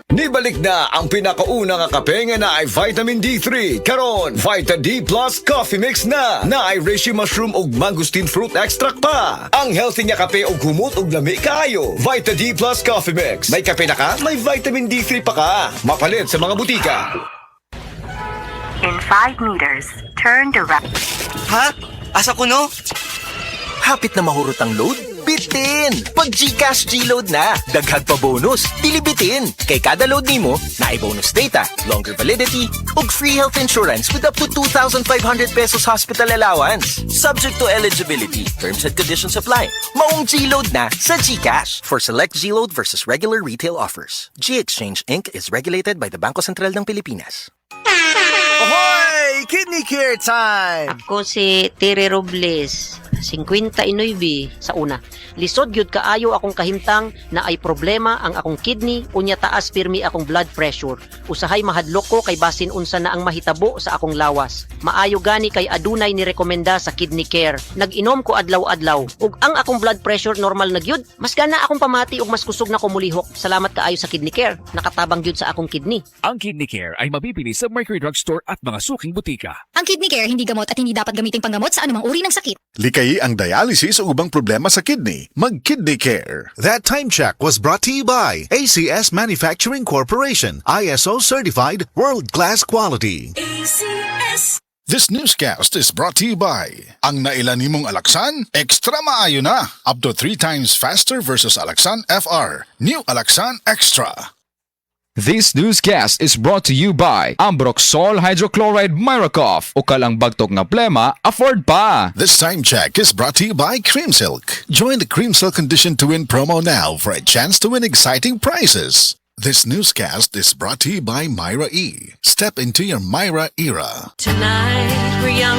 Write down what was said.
Nibalik na ang pinakauna nga kape nga na ay vitamin D3. Karon, Vita D Plus Coffee Mix na ay reishi mushroom ug mangosteen fruit extract pa. Ang healthy nga kape ug humot ug lami kaayo. Vita D Plus Coffee Mix. May kape na ka, may vitamin D3 pa ka. Mapalit sa mga butika. In 5 meters, turn to right. Ha? Asa ko no? Hapit na mahurot ang load? Bitin! Pag GCash G-Load na, daghan pa bonus, dilibitin. Kay kada load nimo, naay bonus data, longer validity, ug free health insurance with up to 2,500 pesos hospital allowance. Subject to eligibility, terms and conditions apply. Maong G-Load na sa GCash. For select G-Load versus regular retail offers. G-Exchange Inc. is regulated by the Bangko Sentral ng Pilipinas. Ahoy! Kidney care time! Ako si Tere Robles, 59 sa una. Lisod gyud kaayo akong kahimtang na ay problema ang akong kidney unya taas pirmi akong blood pressure. Usahay mahadlok ko kay basin unsa na ang mahitabo sa akong lawas. Maayo gani kay adunay ni rekomenda sa kidney care. Nag-inom ko adlaw-adlaw ug ang akong blood pressure normal na gyud. Mas gana akong pamati ug mas kusog na ko mulihok. Salamat kaayo sa kidney care. Nakatabang gyud sa akong kidney. Ang Kidney Care ay mabibili sa Mercury Drugstore at mga suking butika. Ang kidney care hindi gamot at hindi dapat gamiting panggamot sa anumang uri ng sakit. Likay ang dialysis o ubang problema sa kidney. Mag-Kidney Care. That time check was brought to you by ACS Manufacturing Corporation, ISO certified world-class quality. This newscast is brought to you by ang nailan nimong Alaksan, extra maayo na. Up to 3 times faster versus Alaksan FR. New Alaksan Extra. This newscast is brought to you by Ambroxol Hydrochloride Miracoff. O kalang bagtok nga plema, afford pa. This time check is brought to you by Cream Silk. Join the Cream Silk Condition to Win promo now for a chance to win exciting prizes. This newscast is brought to you by Myra E. Step into your Myra era. Tonight we're young.